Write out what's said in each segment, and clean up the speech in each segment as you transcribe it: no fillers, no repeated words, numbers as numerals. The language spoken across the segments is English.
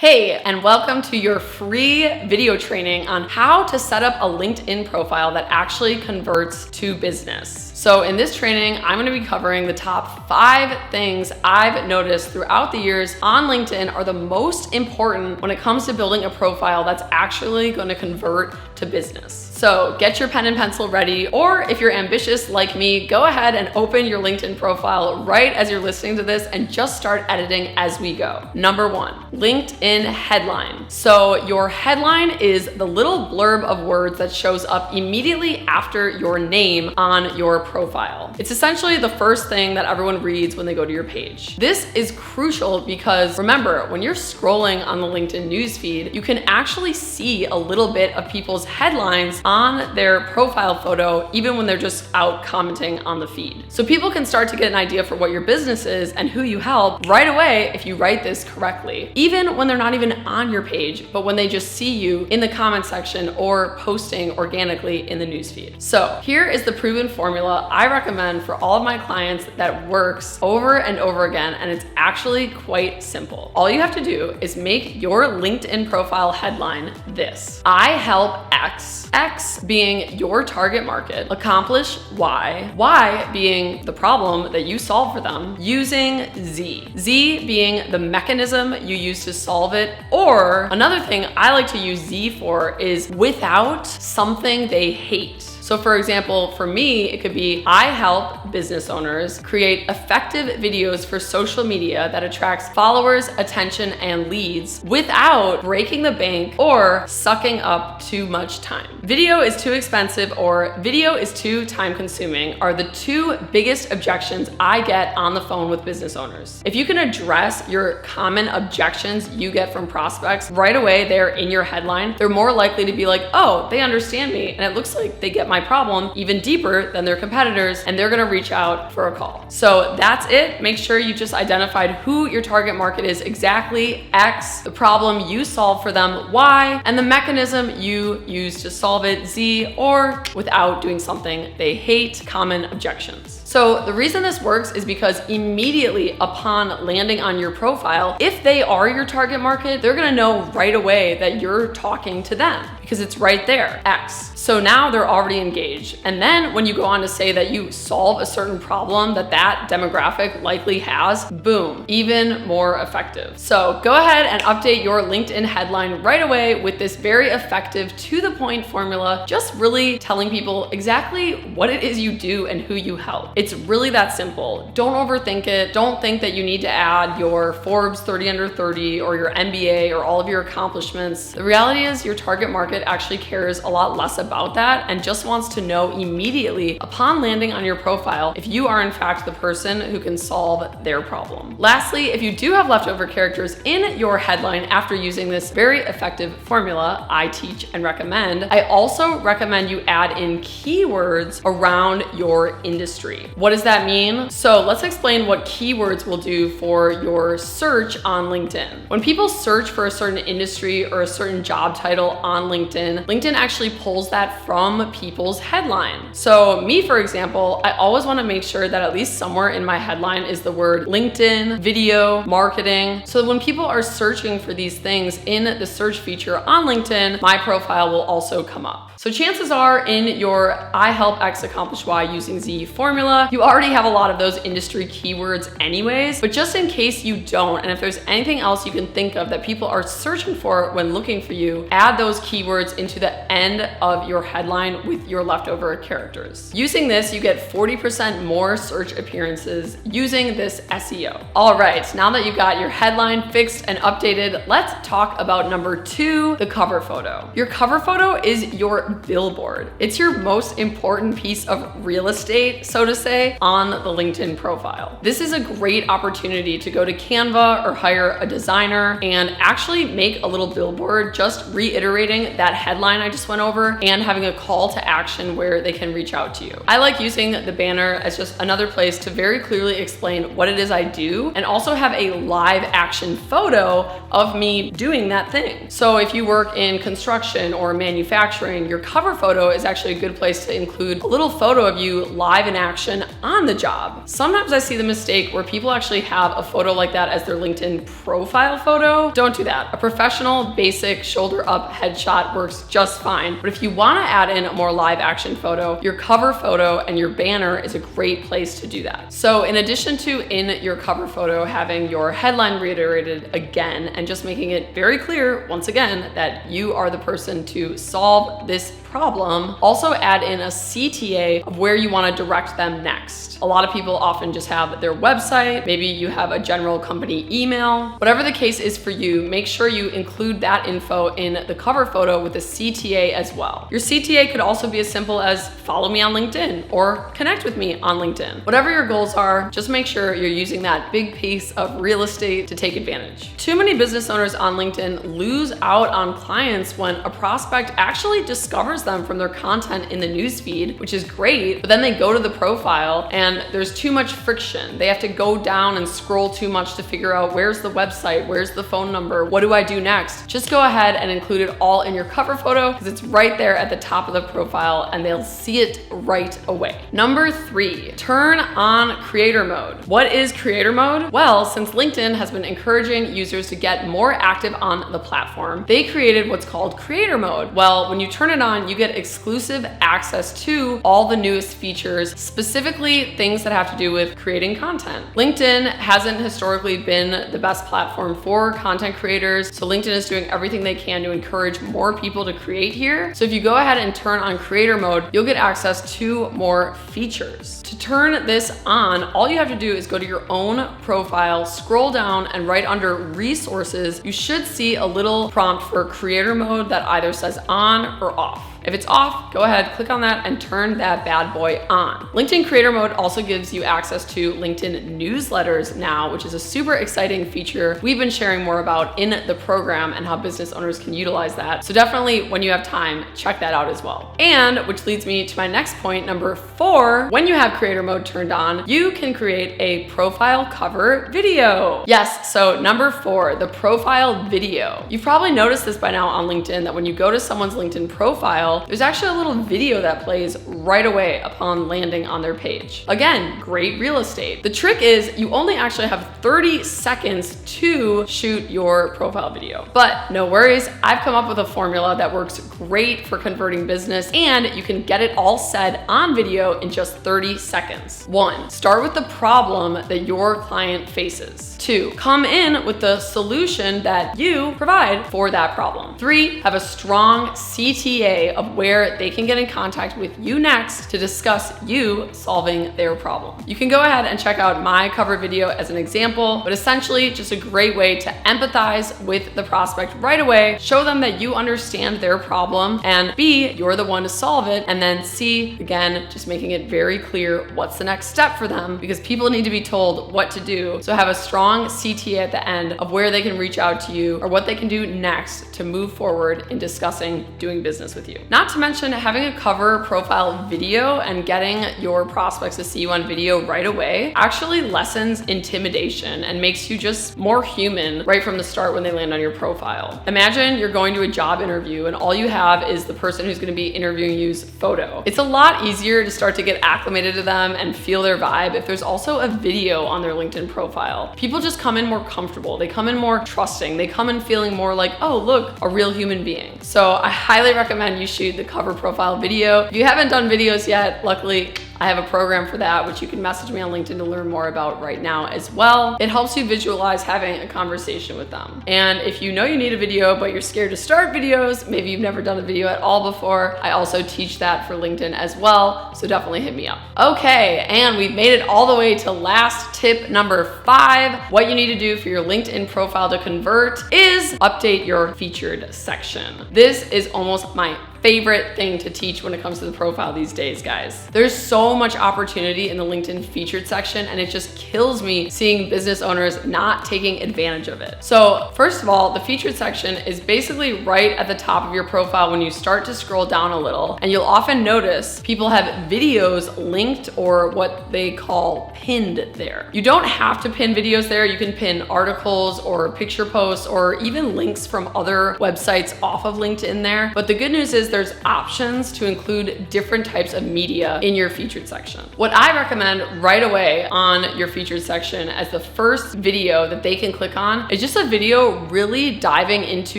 Hey, and welcome to your free video training on how to set up a LinkedIn profile that actually converts to business. So in this training, I'm going to be covering the top 5 things I've noticed throughout the years on LinkedIn are the most important when it comes to building a profile that's actually going to convert to business. So get your pen and pencil ready, or if you're ambitious like me, go ahead and open your LinkedIn profile right as you're listening to this and just start editing as we go. Number 1, LinkedIn headline. So your headline is the little blurb of words that shows up immediately after your name on your profile. It's essentially the first thing that everyone reads when they go to your page. This is crucial because remember, when you're scrolling on the LinkedIn newsfeed, you can actually see a little bit of people's headlines on their profile photo, even when they're just out commenting on the feed. So people can start to get an idea for what your business is and who you help right away if you write this correctly, even when they're not even on your page, but when they just see you in the comment section or posting organically in the newsfeed. So here is the proven formula I recommend for all of my clients that works over and over again, and it's actually quite simple. All you have to do is make your LinkedIn profile headline this: I help X, X being your target market, accomplish Y, Y being the problem that you solve for them, using Z, Z being the mechanism you use to solve it, or another thing I like to use Z for is without something they hate. So for example, for me, it could be I help business owners create effective videos for social media that attracts followers, attention, and leads without breaking the bank or sucking up too much time. Video is too expensive or video is too time consuming are the 2 biggest objections I get on the phone with business owners. If you can address your common objections you get from prospects right away there in your headline, they're more likely to be like, oh, they understand me and it looks like they get my problem even deeper than their competitors, and they're going to reach out for a call. So that's it. Make sure you just identified who your target market is exactly, X, the problem you solve for them, Y, and the mechanism you use to solve it, Z, or without doing something they hate, common objections. So the reason this works is because immediately upon landing on your profile, if they are your target market, they're gonna know right away that you're talking to them because it's right there, X. So now they're already engaged. And then when you go on to say that you solve a certain problem that that demographic likely has, boom, even more effective. So go ahead and update your LinkedIn headline right away with this very effective to the point formula, just really telling people exactly what it is you do and who you help. It's really that simple. Don't overthink it. Don't think that you need to add your Forbes 30 under 30 or your MBA or all of your accomplishments. The reality is your target market actually cares a lot less about that and just wants to know immediately upon landing on your profile if you are in fact the person who can solve their problem. Lastly, if you do have leftover characters in your headline after using this very effective formula I teach and recommend, I also recommend you add in keywords around your industry. What does that mean? So let's explain what keywords will do for your search on LinkedIn. When people search for a certain industry or a certain job title on LinkedIn, LinkedIn actually pulls that from people's headline. So me, for example, I always want to make sure that at least somewhere in my headline is the word LinkedIn, video, marketing. So when people are searching for these things in the search feature on LinkedIn, my profile will also come up. So chances are in your I help X accomplish Y using Z formula, you already have a lot of those industry keywords anyways, but just in case you don't, and if there's anything else you can think of that people are searching for when looking for you, add those keywords into the end of your headline with your leftover characters. Using this, you get 40% more search appearances using this SEO. All right, now that you got your headline fixed and updated, let's talk about number 2, the cover photo. Your cover photo is your billboard. It's your most important piece of real estate, so to say, on the LinkedIn profile. This is a great opportunity to go to Canva or hire a designer and actually make a little billboard just reiterating that headline I just went over and and having a call to action where they can reach out to you. I like using the banner as just another place to very clearly explain what it is I do and also have a live action photo of me doing that thing. So if you work in construction or manufacturing, your cover photo is actually a good place to include a little photo of you live in action on the job. Sometimes I see the mistake where people actually have a photo like that as their LinkedIn profile photo. Don't do that. A professional, basic, shoulder up headshot works just fine. But if you want to add in a more live action photo, your cover photo and your banner is a great place to do that. So in addition to in your cover photo having your headline reiterated again and just making it very clear once again that you are the person to solve this problem, also add in a CTA of where you want to direct them next. A lot of people often just have their website, maybe you have a general company email. Whatever the case is for you, make sure you include that info in the cover photo with a CTA as well. Your CTA could also be as simple as follow me on LinkedIn or connect with me on LinkedIn. Whatever your goals are, just make sure you're using that big piece of real estate to take advantage. Too many business owners on LinkedIn lose out on clients when a prospect actually discovers them from their content in the newsfeed, which is great, but then they go to the profile and there's too much friction. They have to go down and scroll too much to figure out where's the website, where's the phone number, what do I do next? Just go ahead and include it all in your cover photo because it's right there at the top of the profile and they'll see it right away. Number 3, turn on creator mode. What is creator mode? Well, since LinkedIn has been encouraging users to get more active on the platform, they created what's called creator mode. Well, when you turn it on, you get exclusive access to all the newest features, specifically things that have to do with creating content. LinkedIn hasn't historically been the best platform for content creators, so LinkedIn is doing everything they can to encourage more people to create here. So if you go ahead and turn on creator mode, you'll get access to more features. To turn this on, all you have to do is go to your own profile, scroll down, and right under resources, you should see a little prompt for creator mode that either says on or off. If it's off, go ahead, click on that and turn that bad boy on. LinkedIn Creator Mode also gives you access to LinkedIn newsletters now, which is a super exciting feature we've been sharing more about in the program and how business owners can utilize that. So definitely when you have time, check that out as well. And which leads me to my next point, number 4, when you have Creator Mode turned on, you can create a profile cover video. Yes, so number 4, the profile video. You've probably noticed this by now on LinkedIn that when you go to someone's LinkedIn profile, there's actually a little video that plays right away upon landing on their page. Again, great real estate. The trick is you only actually have 30 seconds to shoot your profile video. But no worries, I've come up with a formula that works great for converting business and you can get it all said on video in just 30 seconds. 1, start with the problem that your client faces. 2, come in with the solution that you provide for that problem. 3, have a strong CTA of where they can get in contact with you next to discuss you solving their problem. You can go ahead and check out my cover video as an example, but essentially just a great way to empathize with the prospect right away, show them that you understand their problem, and B, you're the one to solve it, and then C, again, just making it very clear what's the next step for them because people need to be told what to do. So have a strong CTA at the end of where they can reach out to you or what they can do next to move forward in discussing doing business with you. Not to mention having a cover profile video and getting your prospects to see you on video right away actually lessens intimidation and makes you just more human right from the start when they land on your profile. Imagine you're going to a job interview and all you have is the person who's going to be interviewing you's photo. It's a lot easier to start to get acclimated to them and feel their vibe if there's also a video on their LinkedIn profile. People just come in more comfortable. They come in more trusting. They come in feeling more like, oh, look, a real human being. So I highly recommend you shoot the cover profile video. If you haven't done videos yet, luckily I have a program for that, which you can message me on LinkedIn to learn more about right now as well. It helps you visualize having a conversation with them. And if you know you need a video, but you're scared to start videos, maybe you've never done a video at all before, I also teach that for LinkedIn as well. So definitely hit me up. Okay, and we've made it all the way to last tip number 5. What you need to do for your LinkedIn profile to convert is update your featured section. This is almost my favorite thing to teach when it comes to the profile these days, guys. There's so much opportunity in the LinkedIn featured section, and it just kills me seeing business owners not taking advantage of it. So first of all, the featured section is basically right at the top of your profile when you start to scroll down a little, and you'll often notice people have videos linked or what they call pinned there. You don't have to pin videos there. You can pin articles or picture posts or even links from other websites off of LinkedIn there. But the good news is there's options to include different types of media in your featured section. What I recommend right away on your featured section as the first video that they can click on is just a video really diving into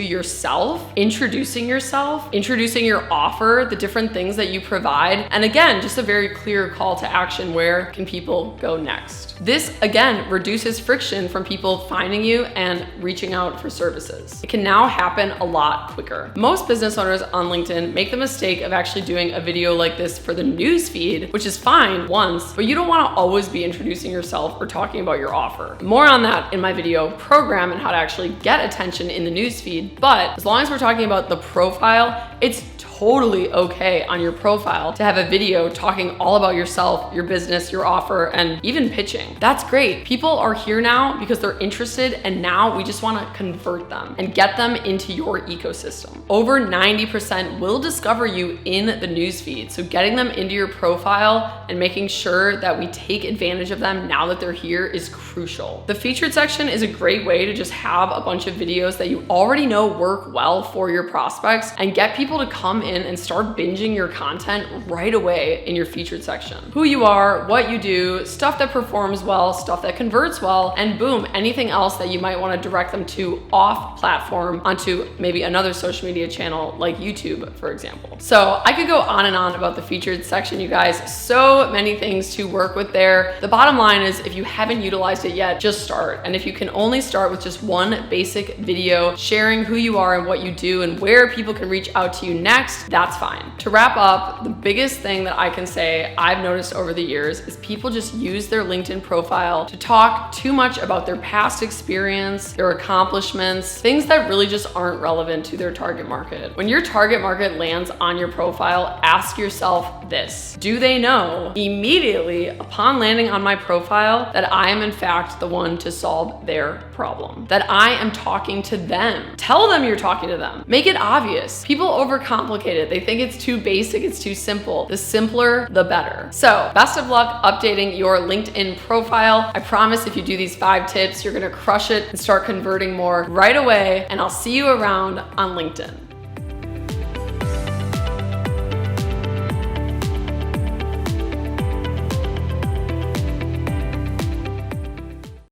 yourself, introducing yourself, introducing your offer, the different things that you provide. And again, just a very clear call to action. Where can people go next? This again reduces friction from people finding you and reaching out for services. It can now happen a lot quicker. Most business owners on LinkedIn make the mistake of actually doing a video like this for the news feed, which is fine once, but you don't want to always be introducing yourself or talking about your offer. More on that in my video program and how to actually get attention in the news feed. But as long as we're talking about the profile, it's totally okay on your profile to have a video talking all about yourself, your business, your offer, and even pitching. That's great. People are here now because they're interested, and now we just want to convert them and get them into your ecosystem. Over 90% will discover you in the newsfeed, so getting them into your profile and making sure that we take advantage of them now that they're here is crucial. The featured section is a great way to just have a bunch of videos that you already know work well for your prospects and get people to come in and start binging your content right away in your featured section. Who you are, what you do, stuff that performs well, stuff that converts well, and boom, anything else that you might want to direct them to off platform onto maybe another social media channel like YouTube, for example. So I could go on and on about the featured section, you guys. So many things to work with there. The bottom line is if you haven't utilized it yet, just start. And if you can only start with just one basic video sharing who you are and what you do and where people can reach out to you next, that's fine. To wrap up, the biggest thing that I can say I've noticed over the years is people just use their LinkedIn profile to talk too much about their past experience, their accomplishments, things that really just aren't relevant to their target market. When your target market lands on your profile, ask yourself this: do they know immediately upon landing on my profile that I am in fact the one to solve their problem? That I am talking to them? Tell them you're talking to them. Make it obvious. People overcomplicate it. They think it's too basic, it's too simple. The simpler, the better. So best of luck updating your LinkedIn profile. I promise if you do these 5 tips, you're gonna crush it and start converting more right away. And I'll see you around on LinkedIn.